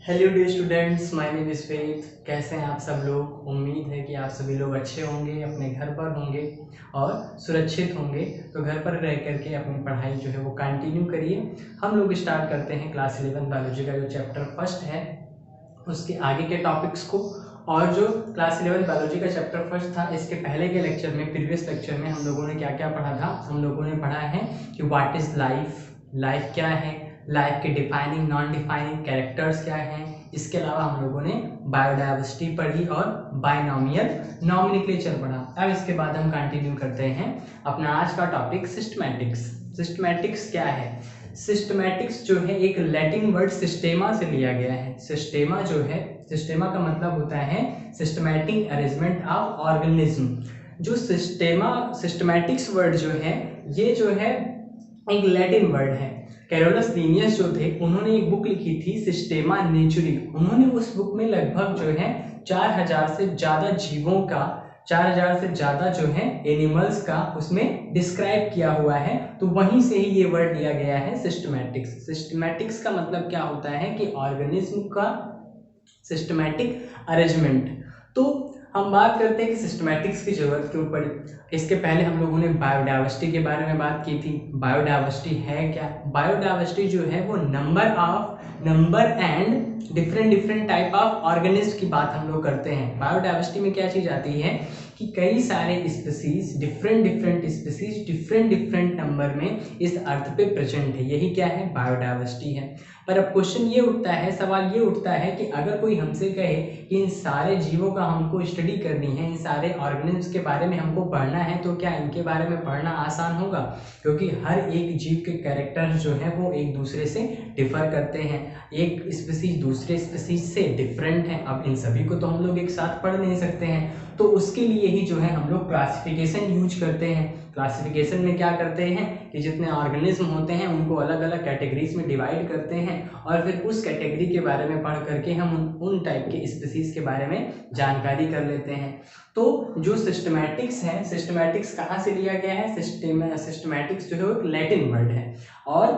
Hello day students, my name is faith. कैसे हैं आप सब लोग? उम्मीद है कि आप सभी लोग अच्छे होंगे, अपने घर पर होंगे और सुरक्षित होंगे। तो घर पर रह करके अपनी पढ़ाई जो है वो कंटिन्यू करिए। हम लोग स्टार्ट करते हैं क्लास 11 बायोलॉजी का जो चैप्टर फर्स्ट है उसके आगे के टॉपिक्स को। और जो क्लास 11 बायोलॉजी का चैप्टर फर्स्ट था, इसके पहले के लेक्चर में, प्रीवियस लेक्चर में हम लोगों ने क्या क्या पढ़ा था? हम लोगों ने पढ़ा है कि व्हाट इज़ लाइफ, लाइफ क्या है, लाइफ के डिफाइनिंग नॉन डिफाइनिंग कैरेक्टर्स क्या हैं। इसके अलावा हम लोगों ने बायोडाइवर्सिटी पढ़ी और बायनॉमियल नॉमेनक्लेचर पढ़ा। अब इसके बाद हम कंटिन्यू करते हैं अपना आज का टॉपिक सिस्टमैटिक्स। सिस्टमैटिक्स क्या है? सिस्टमैटिक्स जो है एक लैटिन वर्ड सिस्टेमा से लिया गया है। सिस्टेमा जो है, सिस्टेमा का मतलब होता है सिस्टमैटिक अरेंजमेंट ऑफ ऑर्गेनिज्म। जो सिस्टमैटिक्स वर्ड जो है, ये जो है एक लैटिन वर्ड है। कैरोलस लीनियस जो थे, उन्होंने एक बुक लिखी थी सिस्टेमा नेचुरी। उन्होंने उस बुक में लगभग जो है 4000 से ज़्यादा जीवों का, 4000 से ज़्यादा जो है एनिमल्स का उसमें डिस्क्राइब किया हुआ है। तो वहीं से ही ये वर्ड लिया गया है सिस्टमैटिक्स। सिस्टमैटिक्स का मतलब क्या होता है कि ऑर्गेनिज्म का सिस्टमैटिक अरेंजमेंट। तो हम बात करते हैं कि सिस्टमैटिक्स की जरूरत क्यों पड़ी। इसके पहले हम लोगों ने बायोडाइवर्सिटी के बारे में बात की थी। बायोडाइवर्सिटी है क्या? बायोडाइवर्सिटी जो है वो number and different type of organism की बात हम लोग करते हैं। बायोडाइवर्सिटी में क्या चीज आती है कि कई सारे species, different species different number में इस अर्थ पे प्रेजेंट है। यही क्या है? बायोडाइवर्सिटी है। पर अब क्वेश्चन ये उठता है, सवाल ये उठता है कि अगर कोई हमसे कहे कि इन सारे जीवों का हमको स्टडी करनी है, इन सारे ऑर्गेनिज्म के बारे में हमको पढ़ना है, तो क्या इनके बारे में पढ़ना आसान होगा? क्योंकि हर एक जीव के कैरेक्टर्स जो है वो एक दूसरे से डिफर करते हैं। एक स्पीसीज दूसरे स्पीसीज से डिफरेंट है। अब इन सभी को तो हम लोग एक साथ पढ़ नहीं सकते हैं, तो उसके लिए ही जो है हम लोग क्लासिफिकेशन यूज करते हैं। क्लासिफिकेशन में क्या करते हैं कि जितने ऑर्गेनिज्म होते हैं उनको अलग अलग कैटेगरीज में डिवाइड करते हैं और फिर उस कैटेगरी के बारे में पढ़ करके हम उन टाइप के स्पीसीज के बारे में जानकारी कर लेते हैं। तो जो सिस्टमैटिक्स है, सिस्टमैटिक्स कहाँ से लिया गया है? सिस्टमैटिक्स जो है एक लैटिन वर्ड है। और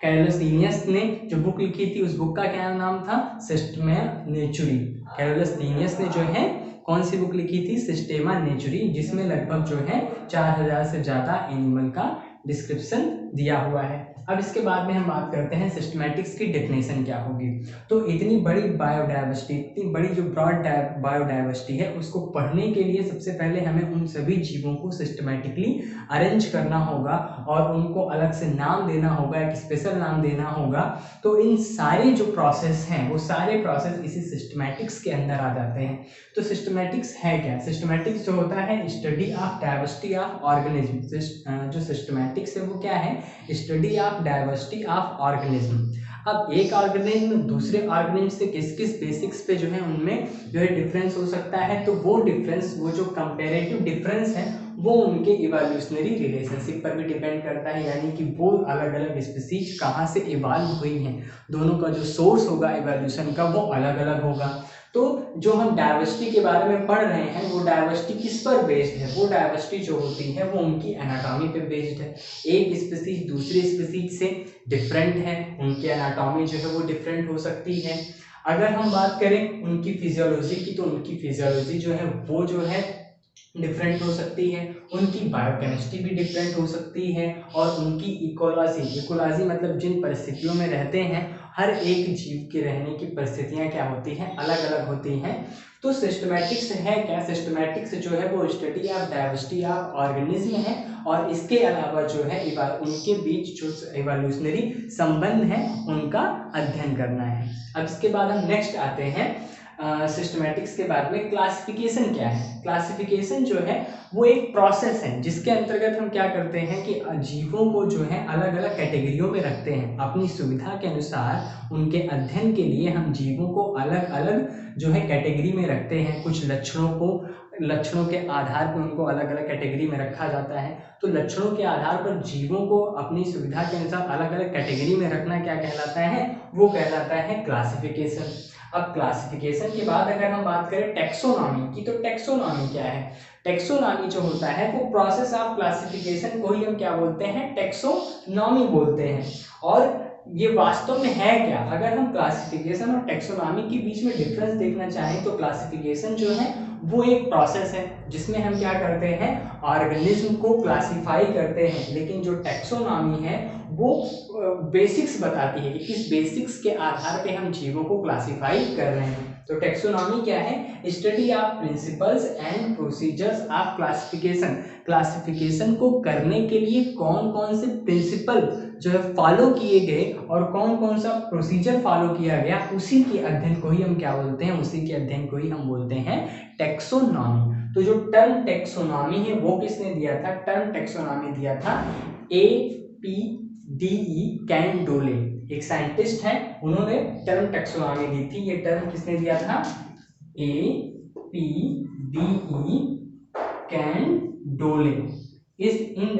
कैरोलस लीनियस ने जो बुक लिखी थी, उस बुक का क्या नाम था? सिस्टेमा नेचुरी। कैरोलस लीनियस ने जो है कौन सी बुक लिखी थी? सिस्टेमा नेचुरी, जिसमें लगभग जो है 4000 से ज्यादा एनिमल का डिस्क्रिप्शन दिया हुआ है। अब इसके बाद में हम बात करते हैं सिस्टमैटिक्स की डेफिनेशन क्या होगी। तो इतनी बड़ी बायोडाइवर्सिटी, इतनी बड़ी जो ब्रॉड बायोडाइवर्सिटी है, उसको पढ़ने के लिए सबसे पहले हमें उन सभी जीवों को सिस्टमैटिकली अरेंज करना होगा और उनको अलग से नाम देना होगा, एक स्पेशल नाम देना होगा। तो इन सारे जो प्रोसेस हैं वो सारे प्रोसेस इसी सिस्टमैटिक्स के अंदर आ जाते हैं। तो सिस्टमैटिक्स है क्या? सिस्टमैटिक्स जो होता है study of diversity of organism. जो सिस्टमैटिक्स है वो क्या है? Study of diversity of organism. अब एक ऑर्गेनिज्म दूसरे ऑर्गेनिज्म से किस किस बेसिक्स पे जो है उनमें जो है डिफरेंस हो सकता है, तो वो डिफरेंस, वो जो कंपेरेटिव डिफरेंस है, वो उनके इवोल्यूशनरी रिलेशनशिप पर भी डिपेंड करता है। यानी कि वो अलग अलग स्पीसीज कहाँ से इवॉल्व हुई हैं, दोनों का जो सोर्स होगा इवोल्यूशन का वो अलग अलग होगा। तो जो हम डाइवर्सिटी के बारे में पढ़ रहे हैं, वो डाइवर्सिटी किस पर बेस्ड है? वो डाइवर्सिटी जो होती है वो उनकी एनाटॉमी पे बेस्ड है। एक स्पीसीज दूसरे स्पीसीज से डिफरेंट है, उनकी एनाटॉमी जो है वो डिफरेंट हो सकती है। अगर हम बात करें उनकी फिजियोलॉजी की, तो उनकी फिजियोलॉजी जो है वो जो है डिफरेंट हो सकती है। उनकी बायोकेमिस्ट्री भी डिफरेंट हो सकती है। और उनकी इकोलॉजी मतलब जिन परिस्थितियों में रहते हैं, हर एक जीव के रहने की परिस्थितियां क्या होती हैं? अलग अलग होती हैं। तो सिस्टमैटिक्स है क्या? सिस्टमैटिक्स जो है वो study of diversity of organism है। और इसके अलावा जो है उनके बीच जो इवोल्यूशनरी संबंध है उनका अध्ययन करना है। अब इसके बाद हम नेक्स्ट आते हैं सिस्टमैटिक्स के बाद में क्लासिफिकेशन क्या है। क्लासिफिकेशन जो है वो एक प्रोसेस है जिसके अंतर्गत हम क्या करते हैं कि जीवों को जो है अलग अलग कैटेगरियों में रखते हैं। अपनी सुविधा के अनुसार उनके अध्ययन के लिए हम जीवों को अलग अलग जो है कैटेगरी में रखते हैं। कुछ लक्षणों के आधार पर उनको अलग अलग कैटेगरी में रखा जाता है। तो लक्षणों के आधार पर जीवों को अपनी सुविधा के अनुसार अलग अलग कैटेगरी में रखना क्या कहलाता है? वो कहलाता है क्लासिफिकेशन। अब क्लासिफिकेशन के बाद अगर हम बात करें टेक्सोनॉमी की, तो टेक्सोनॉमी क्या है? टेक्सोनॉमी जो होता है वो प्रोसेस ऑफ क्लासिफिकेशन को ही हम क्या बोलते हैं? टेक्सोनॉमी बोलते हैं। और ये वास्तव में है क्या? अगर हम क्लासिफिकेशन और टेक्सोनॉमी के बीच में डिफरेंस देखना चाहें तो क्लासिफिकेशन जो है वो एक प्रोसेस है जिसमें हम क्या करते हैं, ऑर्गेनिज्म को क्लासिफाई करते हैं, लेकिन जो टेक्सोनॉमी है वो बेसिक्स बताती है कि किस बेसिक्स के आधार पे हम जीवों को क्लासिफाई कर रहे हैं। तो टेक्सोनॉमी क्या है? Study of principles and procedures of classification. Classification को करने के लिए कौन कौन से प्रिंसिपल जो है फॉलो किए गए और कौन कौन सा प्रोसीजर फॉलो किया गया, उसी के अध्ययन को ही हम क्या बोलते हैं, उसी के अध्ययन को ही हम बोलते हैं टेक्सोनॉमी। तो जो टर्म टेक्सोनॉमी है वो किसने दिया था? टर्म टेक्सोनॉमी दिया था APDE कैंडोले, एक साइंटिस्ट है, उन्होंने टर्म टेक्सोनॉमी दी थी। ये टर्म किसने दिया था? APDE कैंडोले। इस इन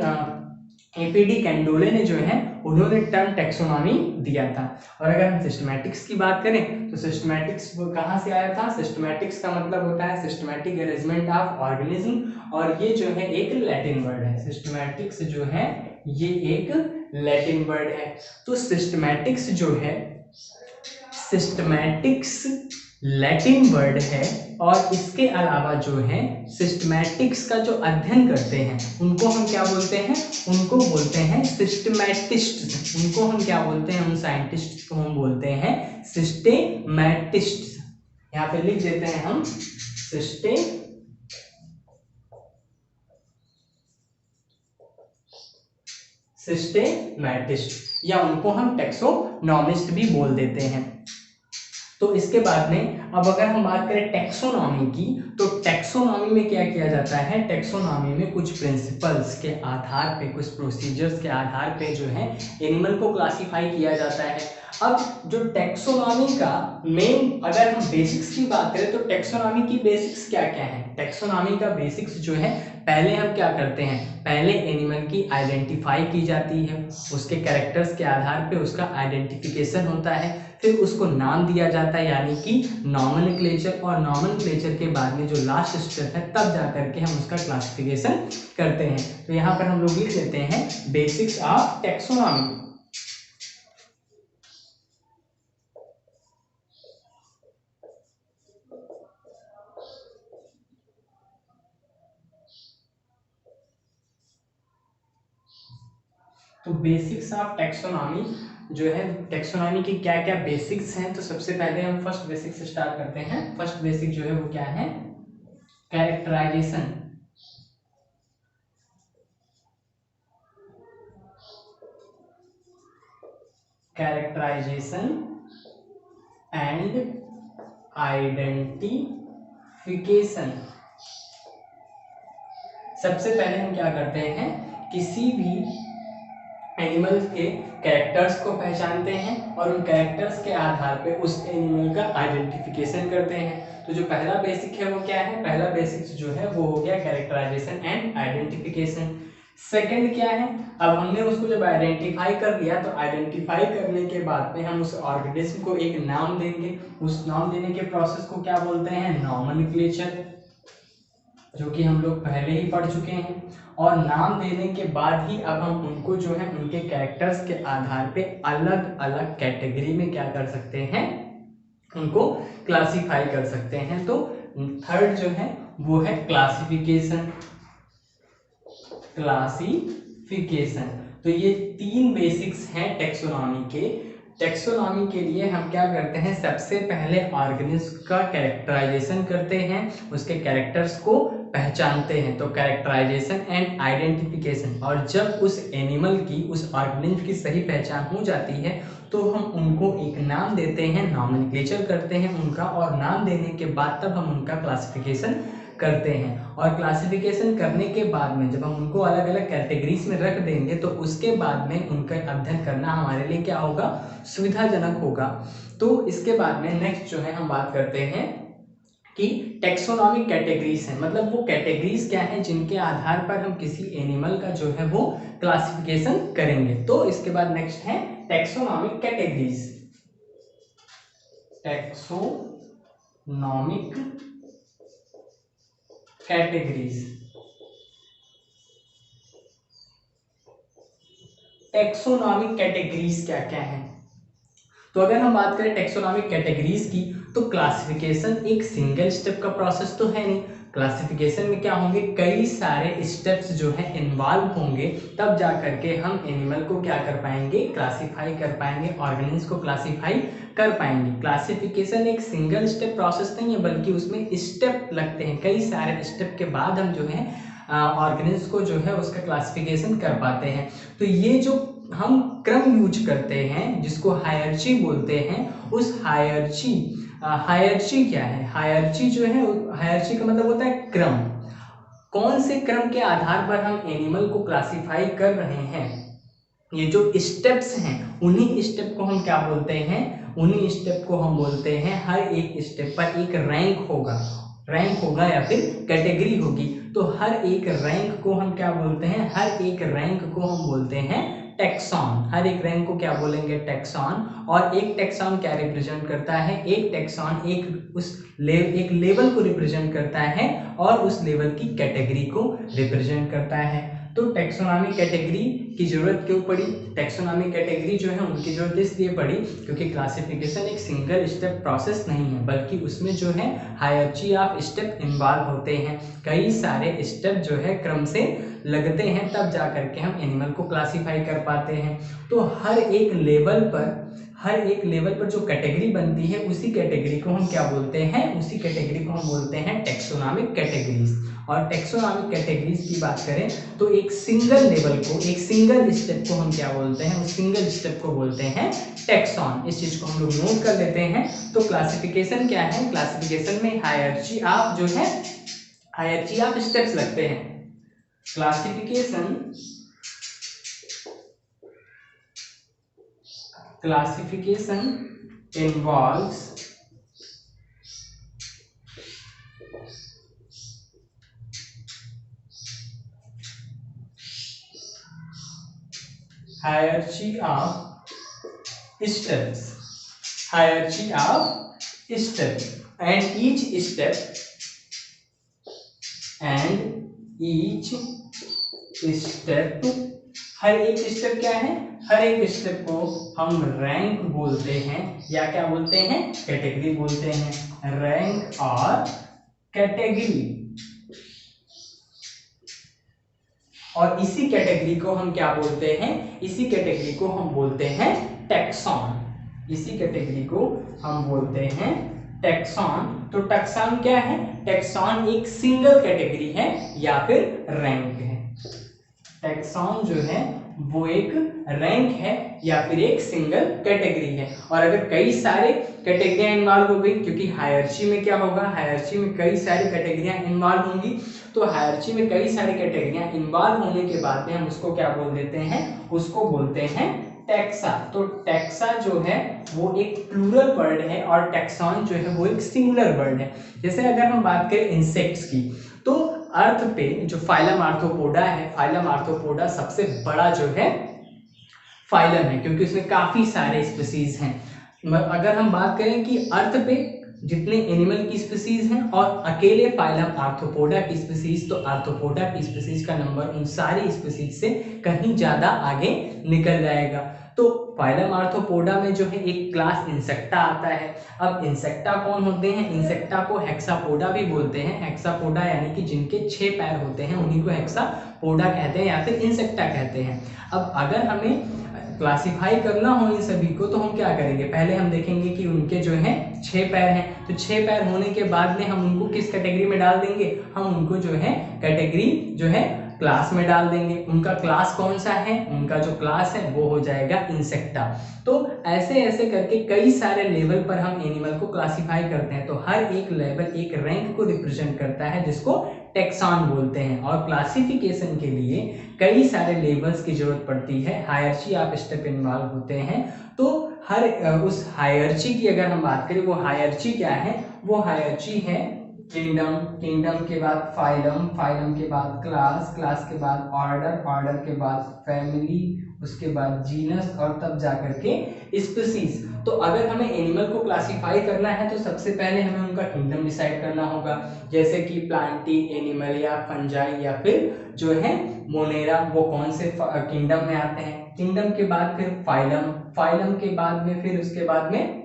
एपीडी कैंडोले ने जो है उन्होंने टर्म टेक्सोनॉमी दिया था। और अगर हम सिस्टमैटिक्स की बात करें तो सिस्टमैटिक्स कहाँ से आया था? सिस्टमैटिक्स का मतलब होता है सिस्टमैटिक अरेंजमेंट ऑफ ऑर्गेनिज्म, और ये जो है एक लैटिन वर्ड है। सिस्टमैटिक्स जो है ये एक लैटिन वर्ड है। तो सिस्टमैटिक्स जो है, सिस्टमैटिक्स लैटिन वर्ड है, और इसके अलावा जो है सिस्टमैटिक्स का जो अध्ययन करते हैं उनको हम क्या बोलते हैं? उनको बोलते हैं सिस्टमैटिस्ट। उनको हम क्या बोलते हैं? उन साइंटिस्ट को हम बोलते हैं सिस्टेमैटिस्ट। यहाँ पे लिख देते हैं हम सिस्टेमैटिस्ट, या उनको हम टेक्सोनॉमिस्ट भी बोल देते हैं। तो इसके बाद में अब अगर हम बात करें टेक्सोनॉमी की, तो टेक्सोनॉमी में क्या किया जाता है? टेक्सोनॉमी में कुछ प्रिंसिपल्स के आधार पे, कुछ प्रोसीजर्स के आधार पे जो है एनिमल को क्लासिफाई किया जाता है। अब जो टेक्सोनॉमी का मेन, अगर हम बेसिक्स की बात करें तो टेक्सोनॉमी की बेसिक्स क्या क्या है? टेक्सोनॉमी का बेसिक्स जो है, पहले हम क्या करते हैं, पहले एनिमल की आइडेंटिफाई की जाती है, उसके कैरेक्टर्स के आधार पे उसका आइडेंटिफिकेशन होता है, फिर उसको नाम दिया जाता है यानी कि नॉमेनक्लेचर, और नॉमेनक्लेचर के बाद में जो लास्ट स्टेप है तब जा करके हम उसका क्लासिफिकेशन करते हैं। तो यहाँ पर हम लोग लिख लेते हैं बेसिक्स ऑफ टेक्सोनॉमी। तो बेसिक्स ऑफ टेक्सोनॉमी जो है, टेक्सोनॉमी की क्या क्या बेसिक्स हैं, तो सबसे पहले हम फर्स्ट बेसिक से स्टार्ट करते हैं। फर्स्ट बेसिक जो है वो क्या है? कैरेक्टराइजेशन। Characterization and identification. सबसे पहले हम क्या करते हैं, किसी भी एनिमल के कैरेक्टर्स को पहचानते हैं और उन कैरेक्टर्स के आधार पे उस एनिमल का आइडेंटिफिकेशन करते हैं। तो जो पहला बेसिक है वो क्या है? पहला बेसिक जो है वो हो गया कैरेक्टराइजेशन एंड आइडेंटिफिकेशन। सेकंड क्या है? अब हमने उसको जब आइडेंटिफाई कर लिया तो आइडेंटिफाई करने के बाद में हम उस ऑर्गेनिज्म को एक नाम देंगे। उस नाम देने के प्रोसेस को क्या बोलते हैं? नॉमेनक्लेचर, जो कि हम लोग पहले ही पढ़ चुके हैं। और नाम देने के बाद ही अब हम उनको जो है उनके कैरेक्टर्स के आधार पे अलग अलग कैटेगरी में क्या कर सकते हैं, उनको क्लासिफाई कर सकते हैं। तो थर्ड जो है वो है क्लासिफिकेशन। क्लासिफिकेशन, तो ये तीन बेसिक्स हैं टेक्सोनॉमी के। टेक्सोनॉमी के लिए हम क्या करते हैं, सबसे पहले ऑर्गेनिज्म का कैरेक्टराइजेशन करते हैं, उसके कैरेक्टर्स को पहचानते हैं, तो कैरेक्टराइजेशन एंड आइडेंटिफिकेशन। और जब उस एनिमल की, उस ऑर्गेनिज्म की सही पहचान हो जाती है तो हम उनको एक नाम देते हैं, नॉमेनक्लेचर करते हैं उनका, और नाम देने के बाद तब हम उनका क्लासिफिकेशन करते हैं। और क्लासिफिकेशन करने के बाद में जब हम उनको अलग अलग कैटेगरीज में रख देंगे तो उसके बाद में उनका अध्ययन करना हमारे लिए क्या होगा, सुविधाजनक होगा। तो इसके बाद में नेक्स्ट जो है हम बात करते हैं कि टेक्सोनॉमिक कैटेगरीज हैं, मतलब वो कैटेगरीज क्या हैं जिनके आधार पर हम किसी एनिमल का जो है वो क्लासिफिकेशन करेंगे। तो इसके बाद नेक्स्ट है taxonomic categories. Taxonomic categories. Taxonomic categories क्या क्या है? तो अगर हम बात करें टेक्सोनॉमिक कैटेगरीज की, तो क्लासिफिकेशन एक सिंगल स्टेप का प्रोसेस तो है नहीं। क्लासिफिकेशन में क्या होंगे, कई सारे स्टेप्स जो है इन्वॉल्व होंगे, तब जा करके हम एनिमल को क्या कर पाएंगे, क्लासिफाई कर पाएंगे, ऑर्गेनिज्म को क्लासिफाई कर पाएंगे। क्लासिफिकेशन एक सिंगल स्टेप प्रोसेस नहीं है, बल्कि उसमें स्टेप लगते हैं, कई सारे स्टेप के बाद हम जो है ऑर्गेनिज्म को जो है उसका क्लासिफिकेशन कर पाते हैं। तो ये जो हम क्रम यूज करते हैं जिसको हायरची बोलते हैं, उस हायरची क्या है, हायरची जो है, हायरची का मतलब होता है क्रम। कौन से क्रम के आधार पर हम एनिमल को क्लासिफाई कर रहे हैं, ये जो स्टेप्स हैं, उन्हीं स्टेप को हम क्या बोलते हैं, उन्हीं स्टेप को हम बोलते हैं, हर एक स्टेप पर एक रैंक होगा या फिर कैटेगरी होगी। तो हर एक रैंक को हम क्या बोलते हैं, हर एक रैंक को हम बोलते हैं टेक्सॉन। हर एक रैंक को क्या बोलेंगे, टेक्सॉन। और एक टेक्सॉन क्या रिप्रेजेंट करता है, एक टेक्सॉन एक लेवल को रिप्रेजेंट करता है और उस लेवल की कैटेगरी को रिप्रेजेंट करता है। तो टेक्सोनॉमी कैटेगरी की जरूरत क्यों पड़ी, टेक्सोनॉमी कैटेगरी जो है उनकी जरूरत इसलिए पड़ी क्योंकि क्लासिफिकेशन एक सिंगल स्टेप प्रोसेस नहीं है, बल्कि उसमें जो है हायरार्ची ऑफ स्टेप इन्वॉल्व होते हैं। कई सारे स्टेप जो है क्रम से लगते हैं, तब जा करके हम एनिमल को क्लासिफाई कर पाते हैं। तो हर एक लेवल पर जो कैटेगरी बनती है, उसी कैटेगरी को हम क्या बोलते हैं, उसी कैटेगरी को हम बोलते हैं टेक्सोनॉमिक कैटेगरीज। और टेक्सोनॉमिक कैटेगरीज की बात करें तो एक सिंगल लेवल को, एक सिंगल स्टेप को हम क्या बोलते हैं, उस सिंगल स्टेप को बोलते हैं टेक्सॉन। इस चीज को हम लोग नोट कर लेते हैं। तो क्लासिफिकेशन क्या है, क्लासिफिकेशन में हायरार्ची ऑफ जो है, हायरार्ची ऑफ स्टेप्स लगते हैं। Classification involves hierarchy of steps, and each step हर एक स्टेप क्या है, हर एक स्टेप को हम रैंक बोलते हैं या क्या बोलते हैं, कैटेगरी बोलते हैं, रैंक और कैटेगरी। और इसी कैटेगरी को हम क्या बोलते हैं, इसी कैटेगरी को हम बोलते हैं टेक्सॉन। इसी कैटेगरी को हम बोलते हैं टेक्सॉन। तो टेक्सॉन क्या है, टेक्सॉन एक सिंगल कैटेगरी है या फिर रैंक है। टेक्सॉन जो है वो एक रैंक है या फिर एक सिंगल कैटेगरी है। और अगर कई सारे कैटेगरियां इन्वॉल्व हो गई, क्योंकि हायरार्ची में क्या होगा, हायरार्ची में कई सारी कैटेगरियां इन्वॉल्व होंगी, तो हायरार्ची में कई सारी कैटेगरियां इन्वॉल्व होने के बाद में हम उसको क्या बोल देते हैं, उसको बोलते हैं टेक्सा। तो टेक्सा जो है वो एक प्लूरल वर्ड है और टेक्सॉन जो है वो एक सिंगुलर वर्ड है। जैसे अगर हम बात करें इंसेक्ट्स की, तो अर्थ पे जो फाइलम आर्थ्रोपोडा है, फाइलम आर्थ्रोपोडा सबसे बड़ा जो है फाइलम है, क्योंकि उसमें काफी सारे स्पीसीज हैं। अगर हम बात करें कि अर्थ पे जितने एनिमल की स्पीसीज हैं और अकेले फाइलम आर्थ्रोपोडा की स्पीसीज, तो आर्थ्रोपोडा की स्पीसीज का नंबर उन सारी स्पीसीज से कहीं ज्यादा आगे निकल जाएगा। तो फाइलम आर्थ्रोपोडा में जो है एक क्लास इंसेक्टा आता है। अब इंसेक्टा कौन होते हैं, इंसेक्टा को हेक्सापोडा भी बोलते हैं। हेक्सापोडा यानी कि जिनके 6 पैर होते हैं उन्हीं को हेक्सापोडा कहते हैं या फिर इंसेक्टा कहते हैं। अब अगर हमें क्लासिफाई करना हो इन सभी को, तो हम क्या करेंगे, पहले हम देखेंगे कि उनके जो है 6 पैर हैं, तो 6 पैर होने के बाद में हम उनको किस कैटेगरी में डाल देंगे, हम उनको जो है कैटेगरी जो है क्लास में डाल देंगे। उनका क्लास कौन सा है, उनका जो क्लास है वो हो जाएगा इंसेक्टा। तो ऐसे ऐसे करके कई सारे लेवल पर हम एनिमल को क्लासिफाई करते हैं। तो हर एक लेवल एक रैंक को रिप्रेजेंट करता है, जिसको टेक्सॉन बोलते हैं। और क्लासिफिकेशन के लिए कई सारे लेवल्स की जरूरत पड़ती है, हायरार्ची ऑफ स्टेप इन्वॉल्व होते हैं। तो हर उस हायरार्ची की अगर हम बात करें, वो हायरार्ची क्या है, वो हायरार्ची है किंगडम, किंगडम के बाद फाइलम, फाइलम के बाद क्लास, क्लास के बाद ऑर्डर, ऑर्डर के बाद फैमिली, उसके बाद जीनस और तब जाकर के स्पीसीज। तो अगर हमें एनिमल को क्लासिफाई करना है तो सबसे पहले हमें उनका किंगडम डिसाइड करना होगा, जैसे कि प्लांटी एनिमल या फंजाई या फिर जो है मोनेरा, वो कौन से किंगडम में आते हैं। किंगडम के बाद फिर फाइलम, फाइलम के बाद में फिर उसके बाद में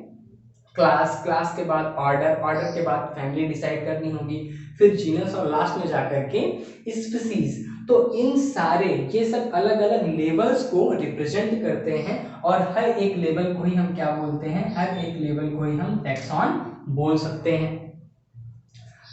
क्लास, क्लास के बाद ऑर्डर, ऑर्डर के बाद फैमिली डिसाइड करनी होगी, फिर जीनस और लास्ट में जाकर के स्पीसीज। तो इन सारे ये सब अलग अलग लेवल्स को रिप्रेजेंट करते हैं और हर एक लेवल को ही हम क्या बोलते हैं, हर एक लेवल को ही हम टैक्सॉन बोल सकते हैं।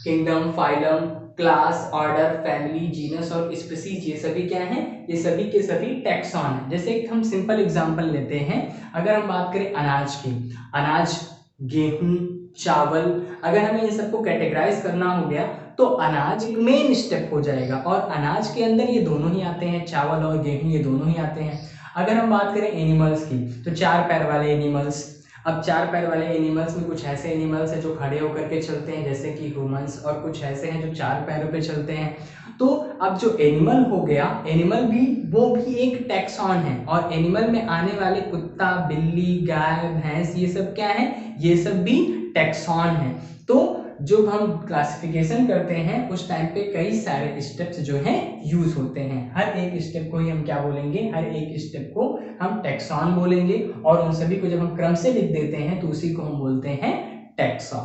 Kingdom, phylum, class, order, family, genus और स्पीसीज, ये सभी क्या हैं, ये सभी के सभी टैक्सॉन हैं। जैसे एक हम सिंपल एग्जांपल लेते हैं, अगर हम बात करें अनाज की, अनाज, गेहूं, चावल, अगर हमें इन सबको कैटेगराइज करना हो गया तो अनाज एक मेन स्टेप हो जाएगा और अनाज के अंदर ये दोनों ही आते हैं, चावल और गेहूं ये दोनों ही आते हैं। अगर हम बात करें एनिमल्स की तो चार पैर वाले एनिमल्स, अब चार पैर वाले एनिमल्स में कुछ ऐसे एनिमल्स हैं जो खड़े होकर के चलते हैं जैसे कि ह्यूमंस, और कुछ ऐसे हैं जो चार पैरों पे चलते हैं। तो अब जो एनिमल हो गया, एनिमल भी वो भी एक टैक्सॉन है और एनिमल में आने वाले कुत्ता, बिल्ली, गाय, भैंस ये सब क्या है, ये सब भी टैक्सॉन है। तो जब हम क्लासिफिकेशन करते हैं उस टाइम पे कई सारे स्टेप्स जो हैं यूज होते हैं, हर एक स्टेप को ही हम क्या बोलेंगे, हर एक स्टेप को हम टैक्सॉन बोलेंगे और उन सभी को जब हम क्रम से लिख देते हैं तो उसी को हम बोलते हैं टैक्सा।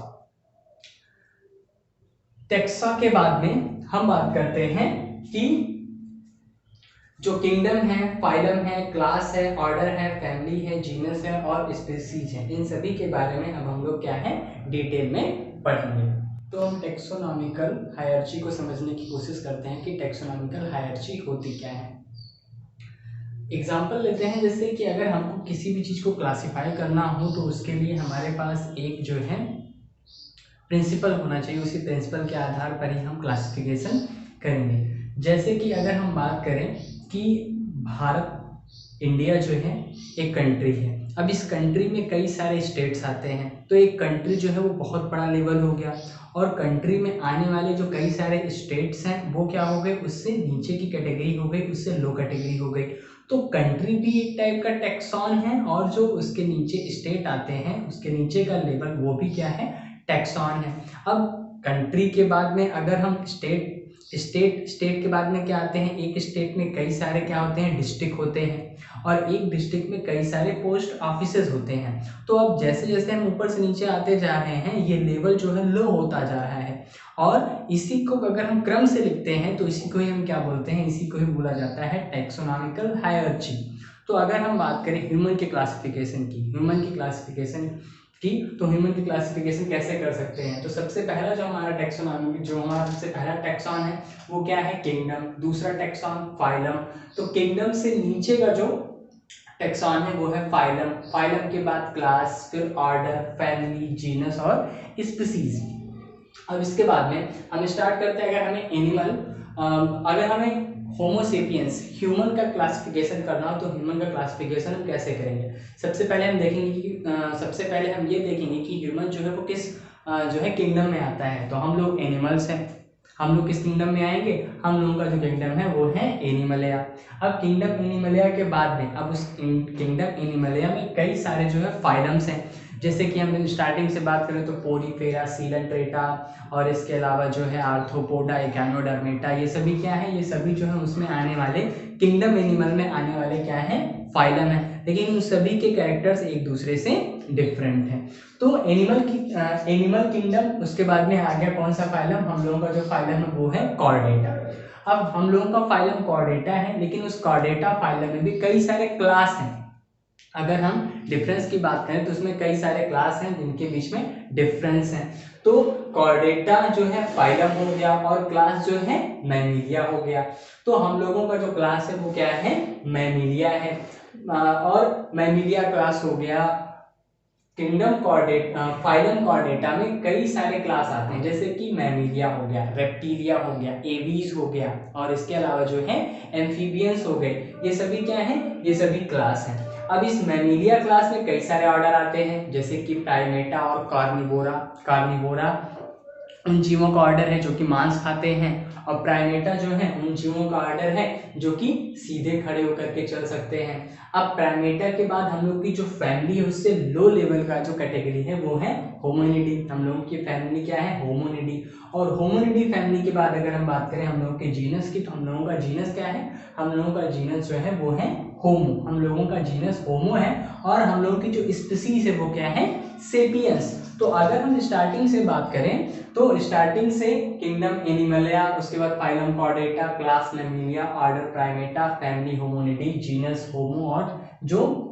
टैक्सा के बाद में हम बात करते हैं कि जो किंगडम है, फाइलम है, क्लास है, ऑर्डर है, फैमिली है, जीनस है और स्पीसीज है, इन सभी के बारे में अब हम लोग क्या है डिटेल में पढ़ेंगे। तो हम टेक्सोनॉमिकल हायरार्ची को समझने की कोशिश करते हैं कि टेक्सोनॉमिकल हायरार्ची होती क्या है। एग्जाम्पल लेते हैं, जैसे कि अगर हमको किसी भी चीज़ को क्लासिफाई करना हो तो उसके लिए हमारे पास एक जो है प्रिंसिपल होना चाहिए, उसी प्रिंसिपल के आधार पर ही हम क्लासिफिकेशन करेंगे। जैसे कि अगर हम बात करें कि भारत, इंडिया जो है एक कंट्री है, अब इस कंट्री में कई सारे स्टेट्स आते हैं, तो एक कंट्री जो है वो बहुत बड़ा लेवल हो गया और कंट्री में आने वाले जो कई सारे स्टेट्स हैं वो क्या हो गए, उससे नीचे की कैटेगरी हो गई, उससे लो कैटेगरी हो गई। तो कंट्री भी एक टाइप का टैक्सॉन है और जो उसके नीचे स्टेट आते हैं उसके नीचे का लेवल वो भी क्या है, टैक्सॉन है। अब कंट्री के बाद में अगर हम स्टेट के बाद में क्या आते हैं, एक स्टेट में कई सारे क्या होते हैं, डिस्ट्रिक्ट होते हैं और एक डिस्ट्रिक्ट में कई सारे पोस्ट ऑफिसेज होते हैं। तो अब जैसे जैसे हम ऊपर से नीचे आते जा रहे हैं ये लेवल जो है लो होता जा रहा है और इसी को अगर हम क्रम से लिखते हैं तो इसी को ही हम क्या बोलते हैं, इसी को ही बोला जाता है टैक्सोनॉमिकल हायरार्ची। तो अगर हम बात करें ह्यूमन की क्लासिफिकेशन की, तो ह्यूमन की क्लासिफिकेशन कैसे कर सकते हैं, तो सबसे पहला जो हमारा टैक्सोनॉमी, जो हमारा सबसे पहला टैक्सॉन है वो क्या है, किंगडम, दूसरा टैक्सॉन फाइलम। तो किंगडम से नीचे का जो टैक्सॉन है वो है फाइलम, फाइलम के बाद क्लास, फिर ऑर्डर, फैमिली, जीनस और स्पीसीज। अब इसके बाद में हम स्टार्ट करते हैं, अगर हमें एनिमल, अगर हमें होमोसेपियंस ह्यूमन का क्लासिफिकेशन करना हो तो ह्यूमन का क्लासिफिकेशन हम कैसे करेंगे। सबसे पहले हम देखेंगे कि सबसे पहले हम ये देखेंगे कि ह्यूमन जो है वो किस जो है किंगडम में आता है। तो हम लोग एनिमल्स हैं, हम लोग किस किंगडम में आएंगे, हम लोगों का जो किंगडम है वो है एनिमलिया। अब किंगडम एनिमलिया के बाद में अब उस किंगडम एनिमलिया में कई सारे जो है फाइलम्स हैं, जैसे कि हम स्टार्टिंग से बात करें तो पोरीफेरा, सीलेंट्रेटा और इसके अलावा जो है आर्थ्रोपोडा, इकानोडर्मेटा, ये सभी क्या है, ये सभी जो है उसमें आने वाले किंगडम एनिमल में आने वाले क्या है, फाइलम है, लेकिन उन सभी के कैरेक्टर्स एक दूसरे से डिफरेंट हैं। तो एनिमल किंगडम, उसके बाद में आ गया कौन सा फाइलम, हम लोगों का जो फाइलम है वो है कॉर्डेटा। अब हम लोगों का फाइलम कॉर्डेटा है, लेकिन उस कॉर्डेटा फाइलम में भी कई सारे क्लास हैं। अगर हम डिफरेंस की बात करें तो उसमें कई सारे क्लास हैं जिनके बीच में डिफरेंस है। तो कॉर्डेटा जो है फाइलम हो गया और क्लास जो है मैमिलिया हो गया। तो हम लोगों का जो क्लास है वो क्या है, मैमिलिया है और मैमिलिया क्लास हो गया। किंगडम कॉर्डेटा, फाइलम कॉर्डेटा में कई सारे क्लास आते हैं, जैसे कि मैमिलिया हो गया, रेप्टिलिया हो गया, एवीज हो गया और इसके अलावा जो है एम्फीबियंस हो गए। ये सभी क्या है, ये सभी क्लास हैं। अब इस मैमिलिया क्लास में कई सारे ऑर्डर आते हैं, जैसे कि प्राइमेटा और कार्निवोरा उन जीवों का ऑर्डर है जो कि मांस खाते हैं और प्राइमेटा जो है उन जीवों का ऑर्डर है जो कि सीधे खड़े होकर के चल सकते हैं। अब प्राइमेटा के बाद हम लोग की जो फैमिली है उससे लो लेवल का जो कैटेगरी है वो है होमिनिडी। हम लोगों की फैमिली क्या है, होमिनिडी। और होमिनिडी फैमिली के बाद अगर हम बात करें हम लोगों के जीनस की, तो हम लोगों का जीनस क्या है, हम लोगों का जीनस जो है वो है होमो, हम लोगों का जीनस होमो है और हम लोगों की जो स्पीसीज है वो क्या है, सेपियंस। तो अगर हम स्टार्टिंग से बात करें तो स्टार्टिंग से किंगडम एनिमलिया, उसके बाद phylum chordata, class mammalia, order primata, family hominidae, genus homo और जो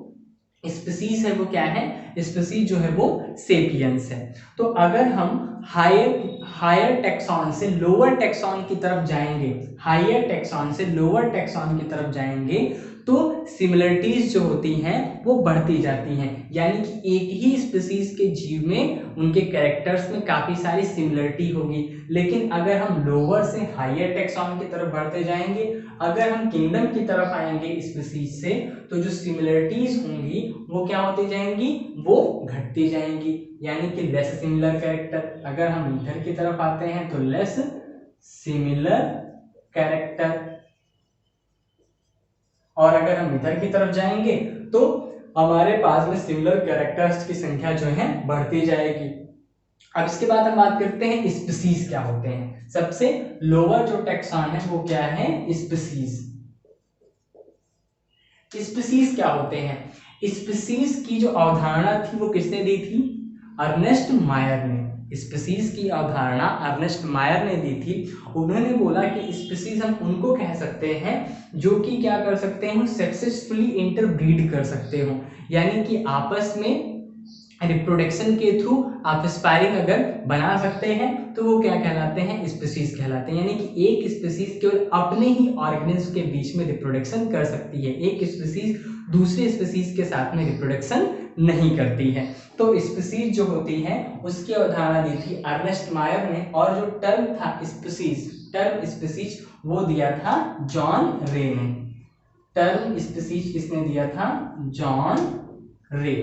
स्पीसीज है वो क्या है, स्पीसीज जो है वो सेपियंस है। तो अगर हम हायर टेक्सॉन से लोअर टेक्सॉन की तरफ जाएंगे, हायर टेक्सॉन से लोअर टेक्सॉन की तरफ जाएंगे तो सिमिलरिटीज जो होती हैं वो बढ़ती जाती हैं, यानी कि एक ही स्पीसीज के जीव में उनके कैरेक्टर्स में काफी सारी सिमिलरिटी होगी। लेकिन अगर हम लोअर से हायर टेक्सॉन की तरफ बढ़ते जाएंगे, अगर हम किंगडम की तरफ आएंगे स्पीसीज से, तो जो सिमिलरिटीज होंगी वो क्या होती जाएंगी, वो घटती जाएंगी, यानी कि लेस सिमिलर कैरेक्टर। अगर हम इधर की तरफ आते हैं तो लेस सिमिलर कैरेक्टर, और अगर हम इधर की तरफ जाएंगे तो हमारे पास में सिमिलर कैरेक्टर्स की संख्या जो है बढ़ती जाएगी। अब इसके बाद हम बात करते हैं स्पीसीज क्या होते हैं। सबसे लोअर जो टेक्सॉन है वो क्या है, स्पीसीज। स्पीसीज क्या होते हैं, स्पीसीज की जो अवधारणा थी वो किसने दी थी, अर्नेस्ट मायर ने। स्पीसीज की अवधारणा अर्नेस्ट मायर ने दी थी। उन्होंने बोला कि स्पीसीज हम उनको कह सकते हैं जो कि क्या कर सकते हैं, सक्सेसफुली इंटरब्रीड कर सकते हो, यानी कि आपस में रिप्रोडक्शन के थ्रू आप स्पायरिंग अगर बना सकते हैं तो वो क्या कहलाते हैं, स्पीसीज कहलाते हैं। यानी कि एक स्पीसीज केवल अपने ही ऑर्गेनिज्म के बीच में रिप्रोडक्शन कर सकती है, एक स्पीसीज दूसरे स्पीसीज के साथ में रिप्रोडक्शन नहीं करती है। तो स्पीसीज जो होती है उसकी अवधारणा दी थी अर्नेस्ट मायर ने, और जो टर्म था स्पीसीज, टर्म स्पीसीज वो दिया था जॉन रे ने। टर्म स्पीसीज किसने दिया था, जॉन रे।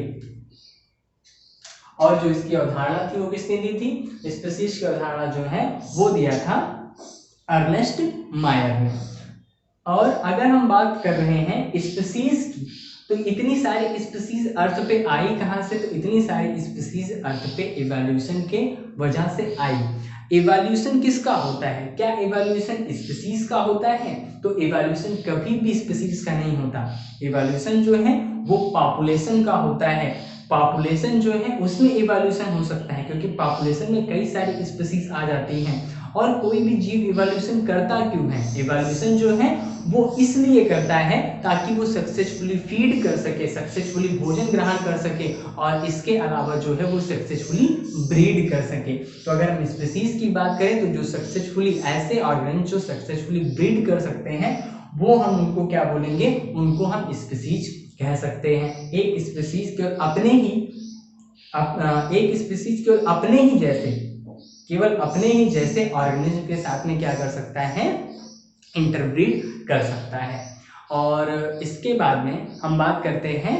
और जो इसकी अवधारणा थी वो किसने दी थी, स्पीसीज की अवधारणा जो है वो दिया था अर्नेस्ट मायर ने। और अगर हम बात कर रहे हैं स्पीसीज की, तो इतनी सारी स्पीसीज अर्थ पे आई कहां से, तो इतनी सारी स्पीसीज अर्थ पे इवोल्यूशन के वजह से आई। इवोल्यूशन किसका होता है, क्या इवोल्यूशन स्पीसीज का होता है, तो इवोल्यूशन कभी भी स्पीसीज का नहीं होता। इवोल्यूशन जो है वो पॉपुलेशन का होता है। पॉपुलेशन जो है उसमें इवोल्यूशन हो सकता है, क्योंकि पॉपुलेशन में कई सारी स्पीसीज आ जाती हैं। और कोई भी जीव इवोल्यूशन करता क्यों है, इवोल्यूशन जो है वो इसलिए करता है ताकि वो सक्सेसफुली फीड कर सके, सक्सेसफुली भोजन ग्रहण कर सके, और इसके अलावा जो है वो सक्सेसफुली ब्रीड कर सके। तो अगर हम स्पीसीज की बात करें तो जो सक्सेसफुली ऐसे ऑर्गेनिज्म जो सक्सेसफुली ब्रीड कर सकते हैं वो हम उनको क्या बोलेंगे, उनको हम स्पीसीज कह सकते हैं। एक स्पीसीज केवल अपने ही एक स्पीसीज केवल अपने ही जैसे ऑर्गेनिज्म के साथ में क्या कर सकता है, इंटरब्रीड कर सकता है। और इसके बाद में हम बात करते हैं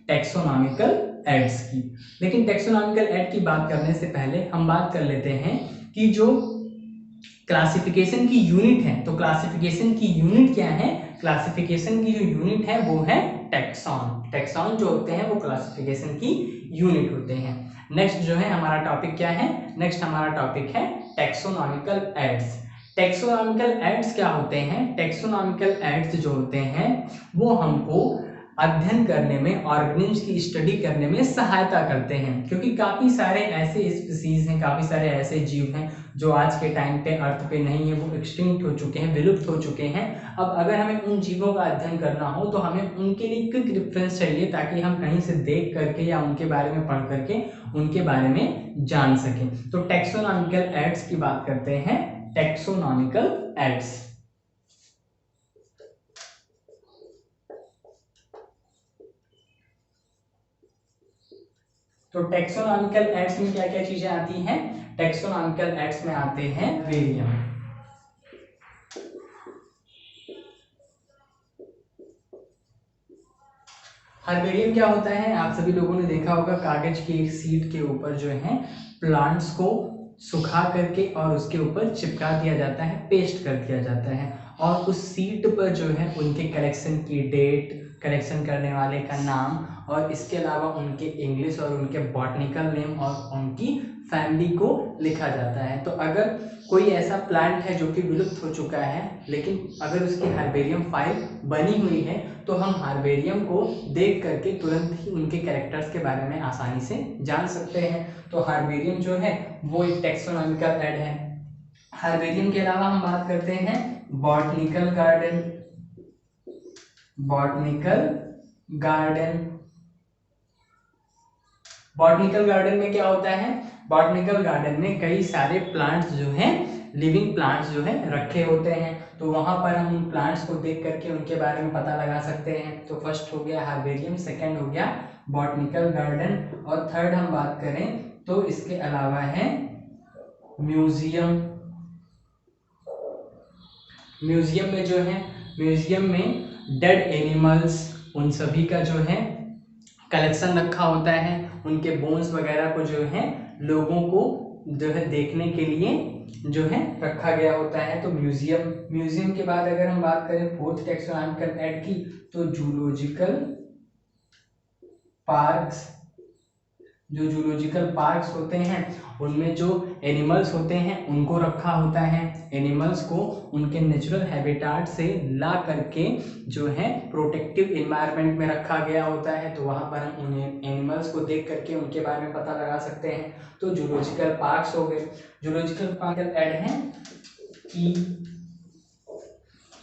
टेक्सोनॉमिकल एड्स की। लेकिन टेक्सोनॉमिकल एड की बात करने से पहले हम बात कर लेते हैं कि जो क्लासिफिकेशन की यूनिट है, तो क्लासिफिकेशन की यूनिट क्या है, क्लासिफिकेशन की जो यूनिट है वो है टेक्सॉन। टेक्सॉन जो होते हैं वो क्लासिफिकेशन की यूनिट होते हैं। नेक्स्ट जो है हमारा टॉपिक क्या है, नेक्स्ट हमारा टॉपिक है टेक्सोनॉमिकल एड्स। टेक्सोनॉमिकल एड्स क्या होते हैं, टेक्सोनॉमिकल एड्स जो होते हैं वो हमको अध्ययन करने में, ऑर्गेनिज्म की स्टडी करने में सहायता करते हैं, क्योंकि काफ़ी सारे ऐसे स्पीसीज हैं, काफ़ी सारे ऐसे जीव हैं जो आज के टाइम पे अर्थ पे नहीं है, वो एक्सटिंक्ट हो चुके हैं, विलुप्त हो चुके हैं। अब अगर हमें उन जीवों का अध्ययन करना हो तो हमें उनके लिए क्विक रेफरेंस चाहिए, ताकि हम कहीं से देख करके या उनके बारे में पढ़ करके उनके बारे में जान सकें। तो टेक्सोनॉमिकल एड्स की बात करते हैं, टेक्सोनॉमिकल एड्स। तो टेक्सोनॉमिकल एड्स में क्या क्या चीजें आती हैं, टेक्सोनॉमिकल एड्स में आते हैं वेरियम। हर्बेरियम क्या होता है, आप सभी लोगों ने देखा होगा, कागज की एक शीट के ऊपर जो है प्लांट्स को सुखा करके और उसके ऊपर चिपका दिया जाता है, पेस्ट कर दिया जाता है, और उस शीट पर जो है उनके कलेक्शन की डेट, करेक्शन करने वाले का नाम और इसके अलावा उनके इंग्लिश और उनके बॉटनिकल नेम और उनकी फैमिली को लिखा जाता है। तो अगर कोई ऐसा प्लांट है जो कि विलुप्त हो चुका है लेकिन अगर उसकी हार्बेरियम फाइल बनी हुई है तो हम हार्बेरियम को देख करके तुरंत ही उनके कैरेक्टर्स के बारे में आसानी से जान सकते हैं। तो हार्बेरियम जो है वो एक टेक्सोनॉमिकल ऐड है। हार्बेरियम के अलावा हम बात करते हैं botanical garden. Botanical garden, botanical garden में क्या होता है? बॉटनिकल गार्डन में कई सारे प्लांट्स जो हैं, लिविंग प्लांट्स जो है रखे होते हैं। तो वहां पर हम उन प्लांट्स को देख करके उनके बारे में पता लगा सकते हैं। तो फर्स्ट हो गया हार्बेरियम, सेकंड हो गया बॉटनिकल गार्डन और थर्ड हम बात करें तो इसके अलावा है म्यूजियम। म्यूजियम में जो है, म्यूजियम में डेड एनिमल्स उन सभी का जो है कलेक्शन रखा होता है। उनके बोन्स वगैरह को जो है लोगों को जो है देखने के लिए जो है रखा गया होता है। तो म्यूजियम, म्यूजियम के बाद अगर हम बात करें फोर्थ टेक्सोनॉमिकल ऐड की तो जूलॉजिकल पार्क्स। जो जूलॉजिकल पार्क्स होते हैं उनमें जो एनिमल्स होते हैं उनको रखा होता है। एनिमल्स को उनके नेचुरल हैबिटाट से ला करके जो है प्रोटेक्टिव एनवायरनमेंट में रखा गया होता है। तो वहाँ पर हम उन एनिमल्स को देख करके उनके बारे में पता लगा सकते हैं। तो जूलॉजिकल पार्क्स हो गए। जूलॉजिकल पार्क ऐड है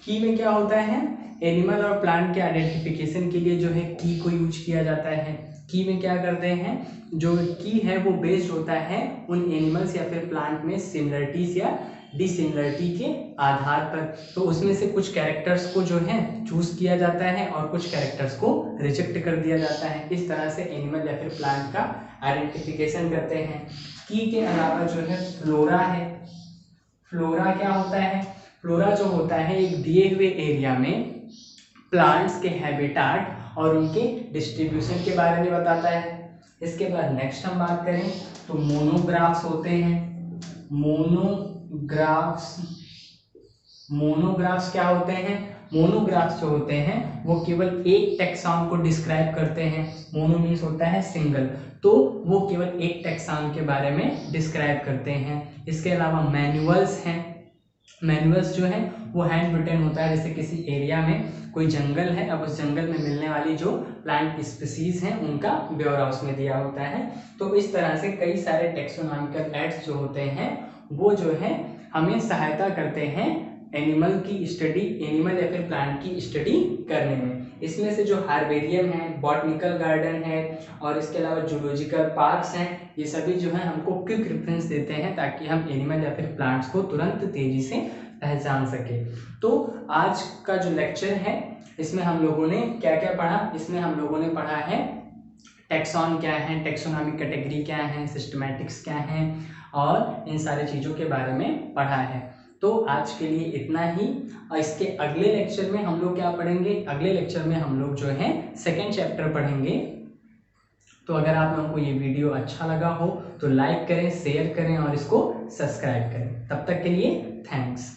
की में क्या होता है? एनिमल और प्लांट के आइडेंटिफिकेशन के लिए जो है की को यूज किया जाता है। की में क्या करते हैं, जो की है वो बेस्ड होता है उन एनिमल्स या फिर प्लांट में सिमिलरिटीज या डिसिमिलरिटी के आधार पर। तो उसमें से कुछ कैरेक्टर्स को जो है चूज किया जाता है और कुछ कैरेक्टर्स को रिजेक्ट कर दिया जाता है। इस तरह से एनिमल या फिर प्लांट का आइडेंटिफिकेशन करते हैं। की के अलावा जो है फ्लोरा है। फ्लोरा क्या होता है? फ्लोरा जो होता है एक दिए हुए एरिया में प्लांट्स के हैबिटाट और उनके डिस्ट्रीब्यूशन के बारे में बताता है। इसके बाद नेक्स्ट हम बात करें तो मोनोग्राफ्स होते हैं। मोनोग्राफ्स, मोनोग्राफ्स क्या होते हैं? मोनोग्राफ्स जो होते हैं वो केवल एक टैक्सॉन को डिस्क्राइब करते हैं। मोनो मीन्स होता है सिंगल, तो वो केवल एक टैक्सॉन के बारे में डिस्क्राइब करते हैं। इसके अलावा मैनुअल्स हैं। मैनुअल्स जो है वो हैंड रिटन होता है। जैसे किसी एरिया में कोई जंगल है, अब उस जंगल में मिलने वाली जो प्लांट स्पीसीज हैं उनका ब्यौरा उसमें दिया होता है। तो इस तरह से कई सारे टेक्सोनॉमिकल ऐड्स जो होते हैं वो जो है हमें सहायता करते हैं एनिमल की स्टडी, एनिमल या फिर प्लांट की स्टडी करने में। इसमें से जो हार्बेरियम है, बॉटनिकल गार्डन है और इसके अलावा जूलॉजिकल पार्क्स हैं, ये सभी जो है हमको क्विक रेफरेंस देते हैं ताकि हम एनिमल या फिर प्लांट्स को तुरंत तेजी से पहचान सके। तो आज का जो लेक्चर है इसमें हम लोगों ने क्या क्या पढ़ा? इसमें हम लोगों ने पढ़ा है टैक्सॉन क्या है, टैक्सोनॉमिक कैटेगरी क्या है, सिस्टमैटिक्स क्या है और इन सारी चीज़ों के बारे में पढ़ा है। तो आज के लिए इतना ही। इसके अगले लेक्चर में हम लोग क्या पढ़ेंगे? अगले लेक्चर में हम लोग जो है सेकेंड चैप्टर पढ़ेंगे। तो अगर आप लोगों को ये वीडियो अच्छा लगा हो तो लाइक करें, शेयर करें और इसको सब्सक्राइब करें। तब तक के लिए थैंक्स।